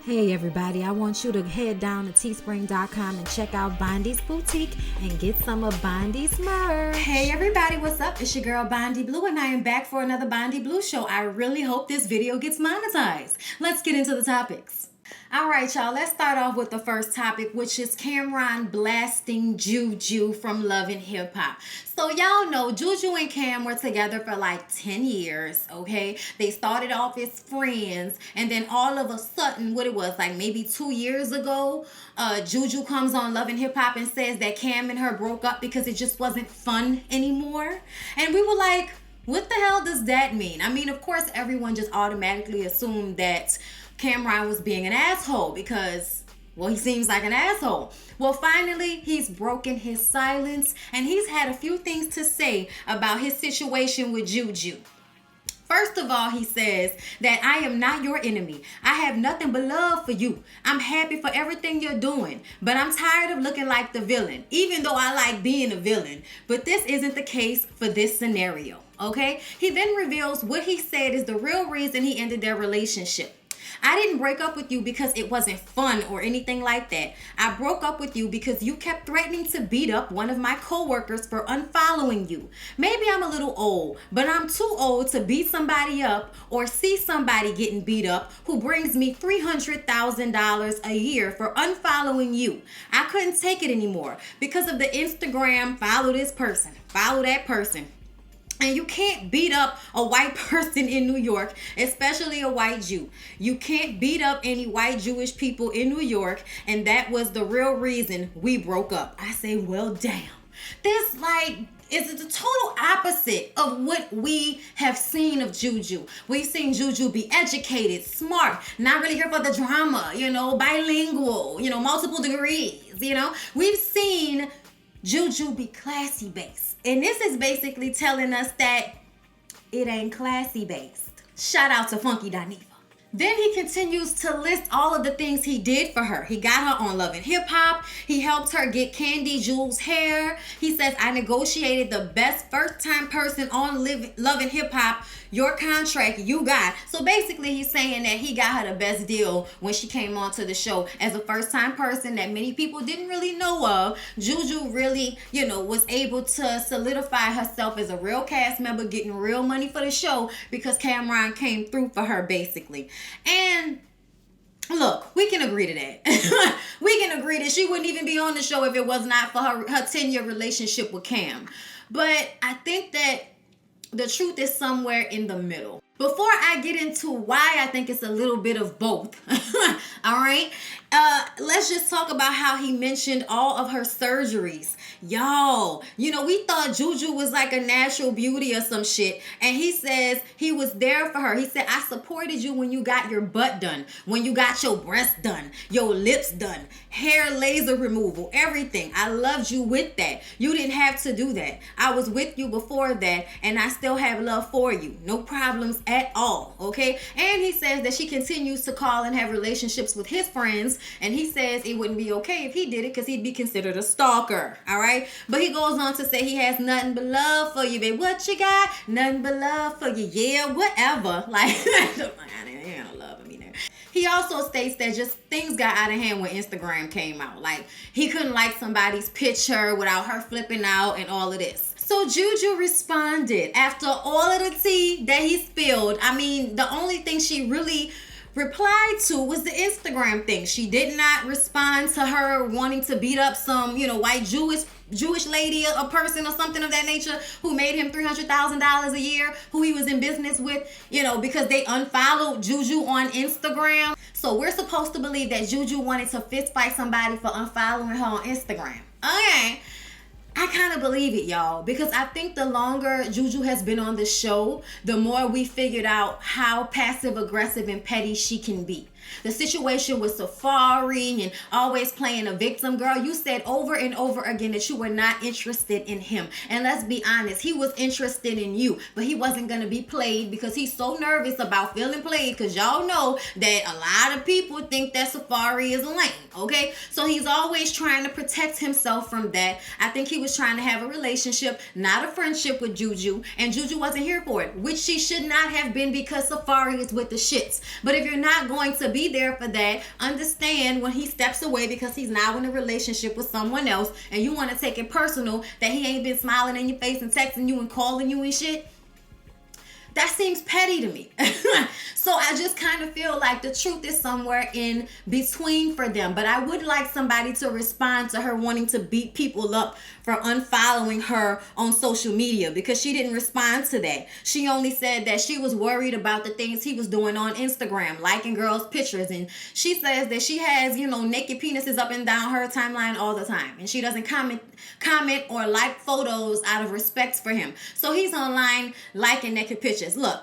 Hey everybody, I want you to head down to teespring.com and check out Bondy's Boutique and get some of Bondy's merch. Hey everybody, what's up? It's your girl Bondy Blue and I am back for another Bondy Blue show. I really hope this video gets monetized. Let's get into the topics. All right, y'all, let's start off with the first topic, which is Cameron blasting Juju from Love and Hip Hop. So y'all know Juju and Cam were together for like 10 years, okay? They started off as friends, and then all of a sudden, what it was, like maybe 2 years ago, Juju comes on Love and Hip Hop and says that Cam and her broke up because it just wasn't fun anymore. And we were like, what the hell does that mean? I mean, of course, everyone just automatically assumed that Cameron was being an asshole because, well, he seems like an asshole. Well, finally, he's broken his silence and he's had a few things to say about his situation with Juju. First of all, he says that I am not your enemy. I have nothing but love for you. I'm happy for everything you're doing, but I'm tired of looking like the villain, even though I like being a villain. But this isn't the case for this scenario, okay? He then reveals what he said is the real reason he ended their relationship. I didn't break up with you because it wasn't fun or anything like that. I broke up with you because you kept threatening to beat up one of my coworkers for unfollowing you. Maybe I'm a little old, but I'm too old to beat somebody up or see somebody getting beat up who brings me $300,000 a year for unfollowing you. I couldn't take it anymore because of the Instagram, follow this person, follow that person. And you can't beat up a white person in New York, especially a white Jew. You can't beat up any white Jewish people in New York, and that was the real reason we broke up. I say, well, damn. This, is the total opposite of what we have seen of Juju. We've seen Juju be educated, smart, not really here for the drama, bilingual, multiple degrees, We've seen Juju be classy based. And this is basically telling us that it ain't classy based. Shout out to Funky Dineva. Then he continues to list all of the things he did for her. He got her on Love and Hip Hop. He helped her get Candy Jewel's hair. He says, I negotiated the best first-time person on Love and Hip Hop. Your contract you got. So basically he's saying that he got her the best deal when she came onto the show as a first-time person that many people didn't really know of. Juju really, was able to solidify herself as a real cast member, getting real money for the show because Cameron came through for her basically. And look, we can agree to that. We can agree that she wouldn't even be on the show if it was not for her 10-year relationship with Cam. But I think that the truth is somewhere in the middle. Before I get into why I think it's a little bit of both, all right, let's just talk about how he mentioned all of her surgeries. Y'all, we thought Juju was like a natural beauty or some shit. And he says he was there for her. He said, I supported you when you got your butt done, when you got your breasts done, your lips done, hair laser removal, everything. I loved you with that. You didn't have to do that. I was with you before that, and I still have love for you. No problems at all, okay? And he says that she continues to call and have relationships with his friends, and he says it wouldn't be okay if he did it because he'd be considered a stalker, all right? But he goes on to say he has nothing but love for you, babe. What you got? Nothing but love for you. Yeah, whatever. Ain't no love for me there. He also states that just things got out of hand when Instagram came out. Like, he couldn't like somebody's picture without her flipping out and all of this. So Juju responded after all of the tea that he spilled. I mean, the only thing she really replied to was the Instagram thing. She did not respond to her wanting to beat up some, white Jewish lady, a person or something of that nature who made him $300,000 a year, who he was in business with, because they unfollowed Juju on Instagram. So we're supposed to believe that Juju wanted to fist fight somebody for unfollowing her on Instagram. Okay. I kind of believe it, y'all, because I think the longer Juju has been on the show, the more we figured out how passive aggressive and petty she can be. The situation with Safari and always playing a victim. Girl, you said over and over again that you were not interested in him. And let's be honest, he was interested in you, but he wasn't going to be played because he's so nervous about feeling played, because y'all know that a lot of people think that Safari is lame, okay? So he's always trying to protect himself from that. I think he was trying to have a relationship, not a friendship with Juju, and Juju wasn't here for it, which she should not have been, because Safari is with the shits. But if you're not going to be be there for that. Understand when he steps away because he's now in a relationship with someone else, and you want to take it personal that he ain't been smiling in your face and texting you and calling you and shit. That seems petty to me. So I just kind of feel like the truth is somewhere in between for them. But I would like somebody to respond to her wanting to beat people up for unfollowing her on social media, because she didn't respond to that. She only said that she was worried about the things he was doing on Instagram, liking girls' pictures. And she says that she has, naked penises up and down her timeline all the time. And she doesn't comment or like photos out of respect for him. So he's online liking naked pictures. Look,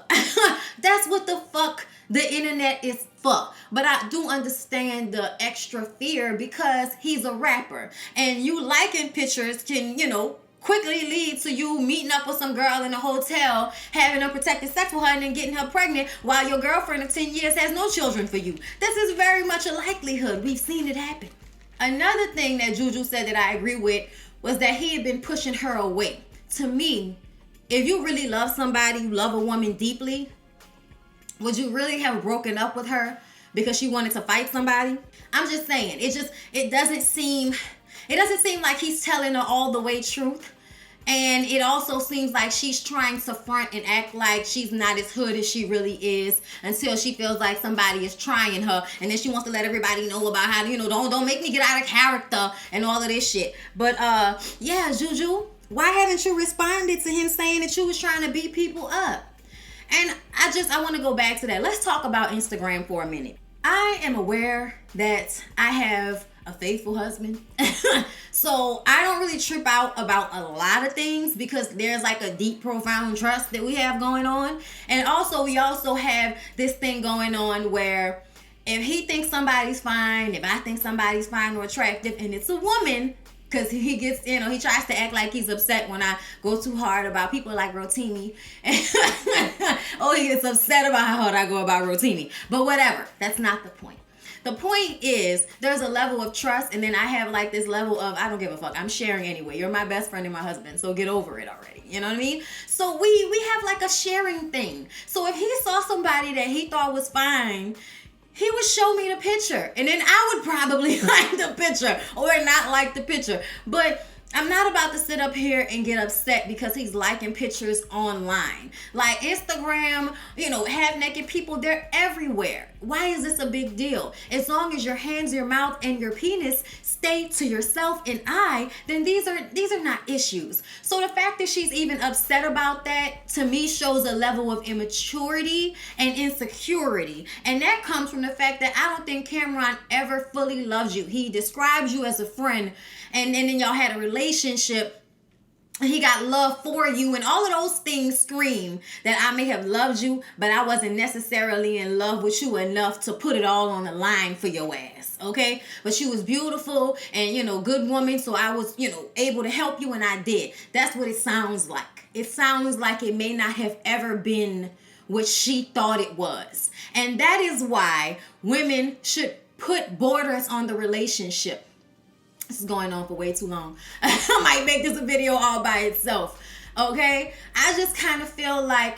that's what the fuck the internet is for. But I do understand the extra fear because he's a rapper. And you liking pictures can, quickly lead to you meeting up with some girl in a hotel, having unprotected sex with her, and then getting her pregnant while your girlfriend of 10 years has no children for you. This is very much a likelihood. We've seen it happen. Another thing that Juju said that I agree with was that he had been pushing her away. To me, if you really love somebody, you love a woman deeply, would you really have broken up with her because she wanted to fight somebody? I'm just saying, it doesn't seem like he's telling her all the way truth. And it also seems like she's trying to front and act like she's not as hood as she really is until she feels like somebody is trying her. And then she wants to let everybody know about how, don't make me get out of character and all of this shit. But yeah, Juju, why haven't you responded to him saying that you was trying to beat people up? And I want to go back to that. Let's talk about Instagram for a minute. I am aware that I have a faithful husband. So I don't really trip out about a lot of things because there's like a deep, profound trust that we have going on. And also, we also have this thing going on where if he thinks somebody's fine, if I think somebody's fine or attractive, and it's a woman, because he gets, he tries to act like he's upset when I go too hard about people like Rotimi. Oh, he gets upset about how hard I go about Rotimi. But whatever, that's not the point. The point is, there's a level of trust, and then I have like this level of, I don't give a fuck. I'm sharing anyway. You're my best friend and my husband, so get over it already. You know what I mean? So we have like a sharing thing. So if he saw somebody that he thought was fine, he would show me the picture, and then I would probably like the picture or not like the picture. But I'm not about to sit up here and get upset because he's liking pictures online. Like Instagram, half naked people, they're everywhere. Why is this a big deal? As long as your hands, your mouth, and your penis stay to yourself and I, then these are not issues. So the fact that she's even upset about that, to me, shows a level of immaturity and insecurity. And that comes from the fact that I don't think Cameron ever fully loves you. He describes you as a friend, and then y'all had a relationship. He got love for you, and all of those things scream that I may have loved you, but I wasn't necessarily in love with you enough to put it all on the line for your ass, okay? But she was beautiful and, good woman, so I was, able to help you, and I did. That's what it sounds like. It sounds like it may not have ever been what she thought it was. And that is why women should put borders on the relationship. This is going on for way too long. I might make this a video all by itself. Okay? I just kind of feel like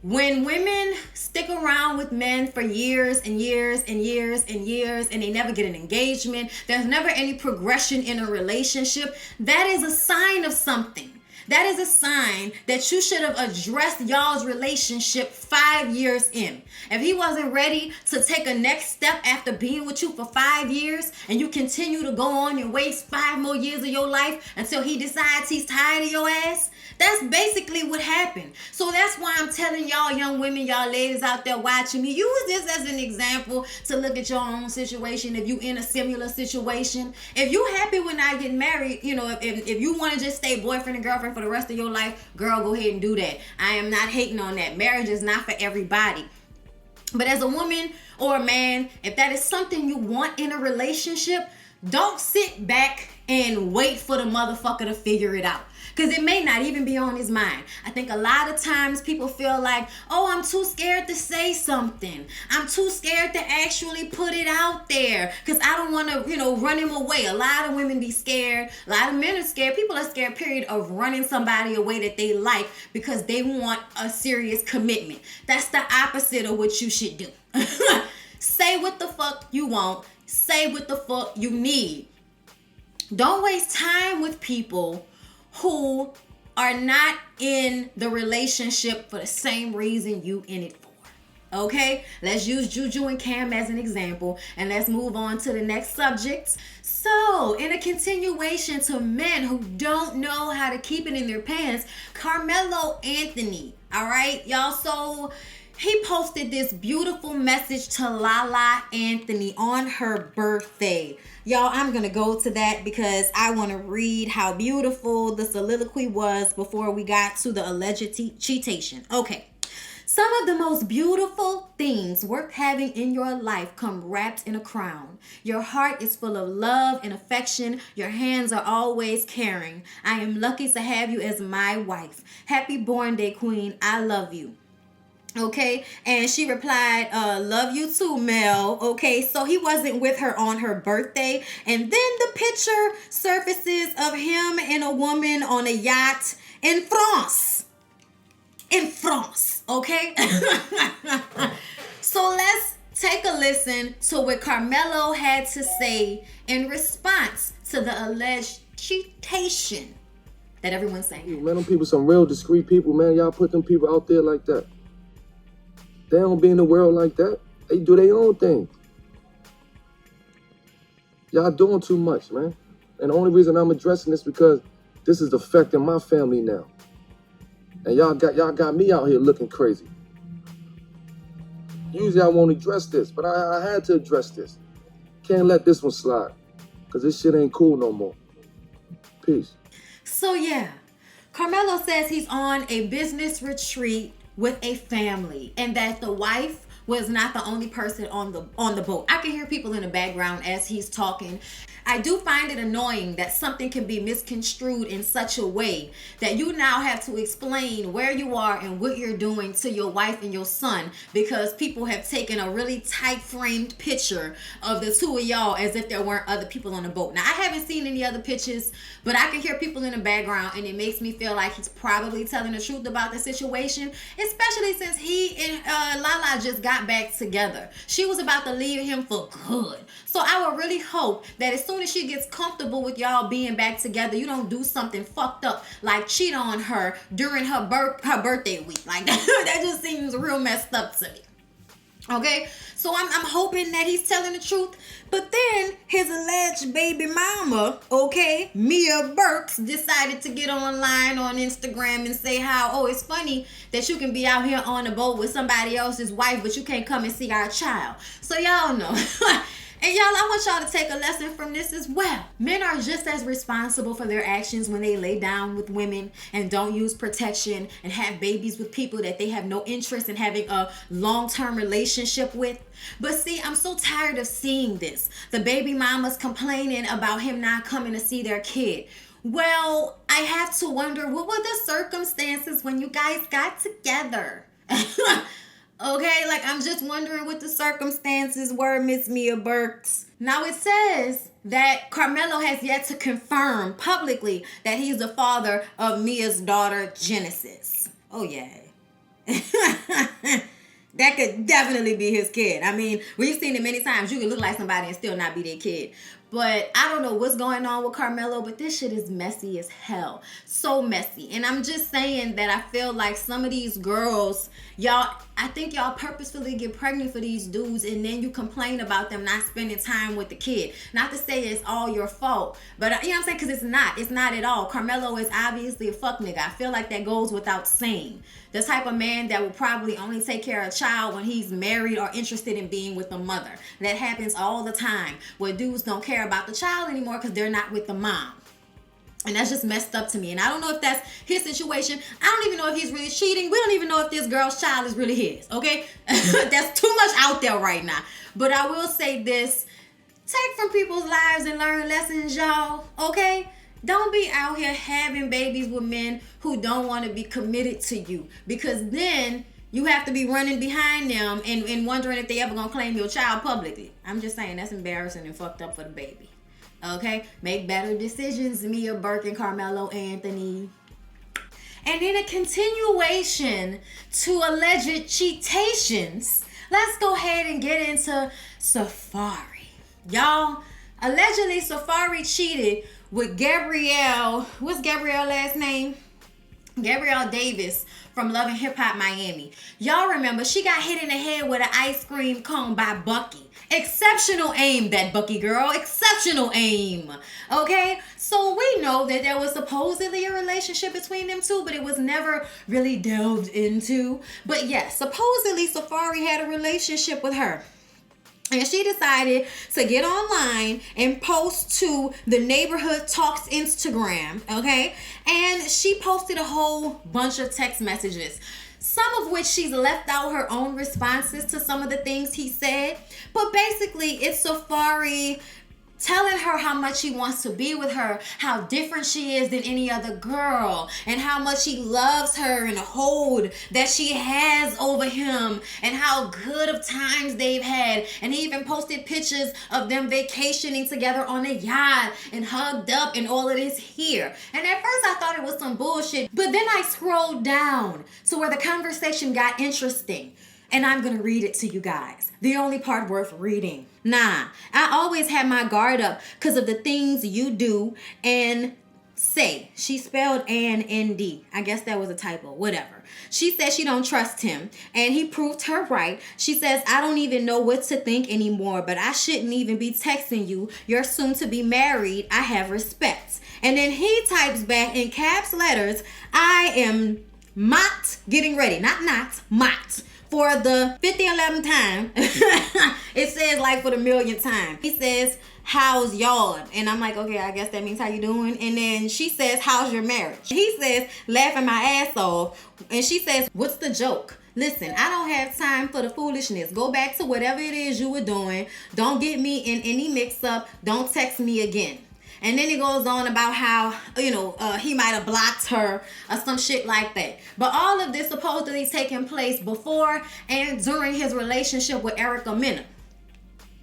when women stick around with men for years and years and years and years and they never get an engagement, there's never any progression in a relationship, that is a sign of something. That is a sign that you should have addressed y'all's relationship 5 years in. If he wasn't ready to take a next step after being with you for 5 years and you continue to go on and waste 5 more years of your life until he decides he's tired of your ass, that's basically what happened. So that's why I'm telling y'all young women, y'all ladies out there watching me, use this as an example to look at your own situation if you in a similar situation. If you happy when I get married, if you want to just stay boyfriend and girlfriend for the rest of your life, girl, go ahead and do that. I am not hating on that. Marriage is not for everybody. But as a woman or a man, if that is something you want in a relationship, don't sit back and wait for the motherfucker to figure it out. Because it may not even be on his mind. I think a lot of times people feel like, oh, I'm too scared to say something. I'm too scared to actually put it out there because I don't want to, run him away. A lot of women be scared. A lot of men are scared. People are scared, period, of running somebody away that they like because they want a serious commitment. That's the opposite of what you should do. Say what the fuck you want. Say what the fuck you need. Don't waste time with people who are not in the relationship for the same reason you in it for. Okay, let's use Juju and Cam as an example, and let's move on to the next subject. So, in a continuation to men who don't know how to keep it in their pants, Carmelo Anthony, all right, y'all, so he posted this beautiful message to Lala Anthony on her birthday. Y'all, I'm going to go to that because I want to read how beautiful the soliloquy was before we got to the alleged cheatation. Okay. Some of the most beautiful things worth having in your life come wrapped in a crown. Your heart is full of love and affection. Your hands are always caring. I am lucky to have you as my wife. Happy born day, queen. I love you. Okay, and she replied, love you too, Mel. Okay, so he wasn't with her on her birthday. And then the picture surfaces of him and a woman on a yacht in France. In France, okay? So let's take a listen to what Carmelo had to say in response to the alleged cheatation that everyone's saying. Man, them people some real discreet people, man. Y'all put them people out there like that. They don't be in the world like that. They do their own thing. Y'all doing too much, man. And the only reason I'm addressing this because this is affecting my family now. And y'all got me out here looking crazy. Usually I won't address this, but I had to address this. Can't let this one slide, because this shit ain't cool no more. Peace. So yeah, Carmelo says he's on a business retreat with a family and that the wife was not the only person on the boat. I can hear people in the background as he's talking. I do find it annoying that something can be misconstrued in such a way that you now have to explain where you are and what you're doing to your wife and your son because people have taken a really tight framed picture of the two of y'all as if there weren't other people on the boat. Now, I haven't seen any other pictures, but I can hear people in the background and it makes me feel like he's probably telling the truth about the situation, especially since he and Lala just got back together. She was about to leave him for good. So I would really hope that as soon as she gets comfortable with y'all being back together, you don't do something fucked up like cheat on her during her birthday week. Like that just seems real messed up to me. Okay, so I'm hoping that he's telling the truth. But then his alleged baby mama, okay, Mia Burks, decided to get online on Instagram and say how, oh, it's funny that you can be out here on a boat with somebody else's wife, but you can't come and see our child. So y'all know. And y'all, I want y'all to take a lesson from this as well. Men are just as responsible for their actions when they lay down with women and don't use protection and have babies with people that they have no interest in having a long-term relationship with. But see, I'm so tired of seeing this. The baby mamas complaining about him not coming to see their kid. Well, I have to wonder, what were the circumstances when you guys got together? Okay, like I'm just wondering what the circumstances were, Miss Mia Burks. Now it says that Carmelo has yet to confirm publicly that he's the father of Mia's daughter, Genesis. Oh, yeah. That could definitely be his kid. I mean, we've seen it many times. You can look like somebody and still not be their kid. But I don't know what's going on with Carmelo, but this shit is messy as hell. So messy. And I'm just saying that I feel like some of these girls, I think y'all purposefully get pregnant for these dudes and then you complain about them not spending time with the kid. Not to say it's all your fault, but you know what I'm saying? Because it's not. It's not at all. Carmelo is obviously a fuck nigga. I feel like that goes without saying. The type of man that will probably only take care of a child when he's married or interested in being with the mother. That happens all the time where dudes don't care about the child anymore because they're not with the mom. And that's just messed up to me. And I don't know if that's his situation. I don't even know if he's really cheating. We don't even know if this girl's child is really his, okay? That's too much out there right now. But I will say this. Take from people's lives and learn lessons, y'all, okay? Don't be out here having babies with men who don't want to be committed to you. Because then you have to be running behind them and wondering if they ever going to claim your child publicly. I'm just saying that's embarrassing and fucked up for the baby. Okay? Make better decisions, Mia Burke and Carmelo Anthony. And in a continuation to alleged cheatations, let's go ahead and get into Safari. Y'all, allegedly Safari cheated with Gabrielle. What's Gabrielle's last name? Gabrielle Davis from Love and Hip Hop Miami. Y'all remember she got hit in the head with an ice cream cone by Bucky. Exceptional aim, that Bucky girl. Exceptional aim. Okay? So we know that there was supposedly a relationship between them two, but it was never really delved into. But yes, supposedly Safari had a relationship with her. And she decided to get online and post to the Neighborhood Talks Instagram, okay? And she posted a whole bunch of text messages, some of which she's left out her own responses to some of the things he said. But basically, it's Safari telling her how much he wants to be with her, how different she is than any other girl, and how much he loves her and the hold that she has over him, and how good of times they've had. And he even posted pictures of them vacationing together on a yacht and hugged up and all of this here. And at first I thought it was some bullshit, but then I scrolled down to where the conversation got interesting. And I'm going to read it to you guys. The only part worth reading. Nah, I always had my guard up because of the things you do and say. She spelled N-D. I guess that was a typo. Whatever. She says she don't trust him. And he proved her right. She says, I don't even know what to think anymore. But I shouldn't even be texting you. You're soon to be married. I have respect. And then he types back in caps letters, I am getting ready. Not Mott. For the 50-11th time, it says like for the millionth time. He says, how's y'all? And I'm like, okay, I guess that means how you doing. And then she says, how's your marriage? He says, laughing my ass off. And she says, what's the joke? Listen, I don't have time for the foolishness. Go back to whatever it is you were doing. Don't get me in any mix-up. Don't text me again. And then he goes on about how, he might have blocked her or some shit like that. But all of this supposedly taking place before and during his relationship with Erica Mena.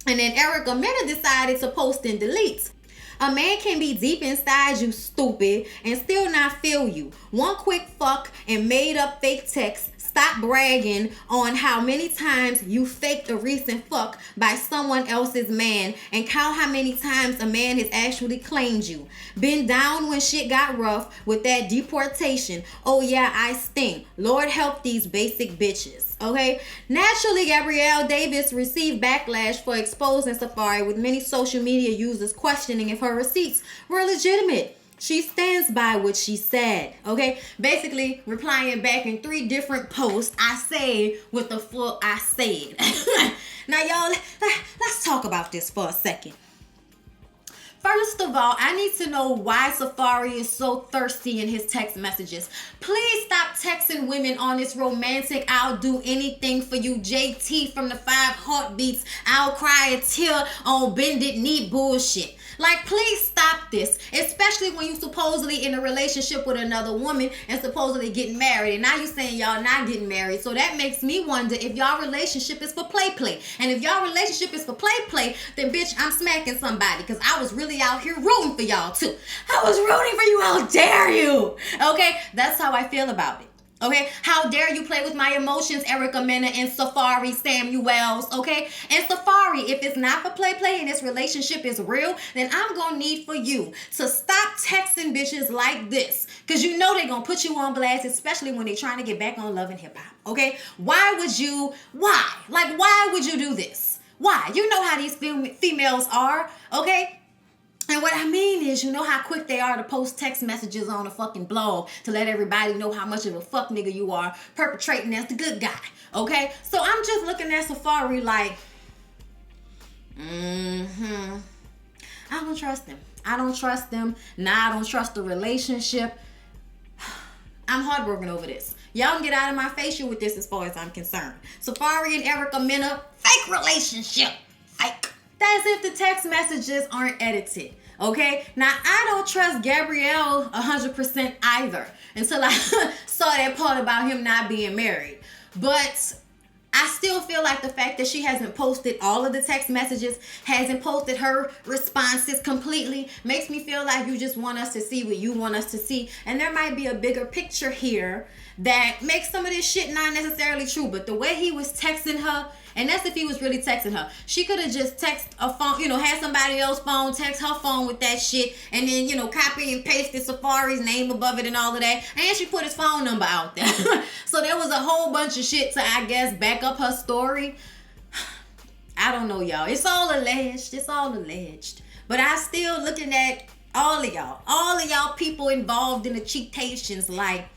And then Erica Mena decided to post and delete. A man can be deep inside you, stupid, and still not feel you. One quick fuck and made up fake text. Stop bragging on how many times you faked a recent fuck by someone else's man and count how many times a man has actually claimed you. Been down when shit got rough with that deportation. Oh yeah, I stink. Lord help these basic bitches. Okay? Naturally, Gabrielle Davis received backlash for exposing Safari, with many social media users questioning if her receipts were legitimate. She stands by what she said, okay? Basically, replying back in 3 different posts, I say with the full I said. Now, y'all, let's talk about this for a second. First of all, I need to know why Safari is so thirsty in his text messages. Please stop texting women on this romantic, I'll do anything for you, JT from the 5 Heartbeats, I'll cry a tear on bended knee bullshit. Like, please stop this, especially when you supposedly in a relationship with another woman and supposedly getting married. And now you saying y'all not getting married. So that makes me wonder if y'all relationship is for play. And if y'all relationship is for play, then bitch, I'm smacking somebody, because I was really out here rooting for y'all too. I was rooting for you. How dare you? Okay, that's how I feel about it. Okay, how dare you play with my emotions, Erica Mena and Safari Samuels, okay? And Safari, if it's not for play and this relationship is real, then I'm gonna need for you to stop texting bitches like this, because you know they're gonna put you on blast, especially when they're trying to get back on Love and Hip Hop, okay? Why would you do this? Why? You know how these females are, okay? And what I mean is, you know how quick they are to post text messages on a fucking blog to let everybody know how much of a fuck nigga you are, perpetrating as the good guy, okay? So I'm just looking at Safari like, I don't trust them. I don't trust them. Nah, I don't trust the relationship. I'm heartbroken over this. Y'all can get out of my face with this as far as I'm concerned. Safari and Erica Mena, fake relationship. Fake. That's if the text messages aren't edited. Okay, now I don't trust Gabrielle 100% either until I saw that part about him not being married. But I still feel like the fact that she hasn't posted all of the text messages, hasn't posted her responses completely, makes me feel like you just want us to see what you want us to see. And there might be a bigger picture here that makes some of this shit not necessarily true. But the way he was texting her, and that's if he was really texting her. She could have just text a phone, had somebody else's phone, text her phone with that shit, and then, copy and pasted Safari's name above it and all of that. And she put his phone number out there. So there was a whole bunch of shit to, I guess, back up her story. I don't know, y'all. It's all alleged. It's all alleged. But I still looking at all of y'all people involved in the cheatations like,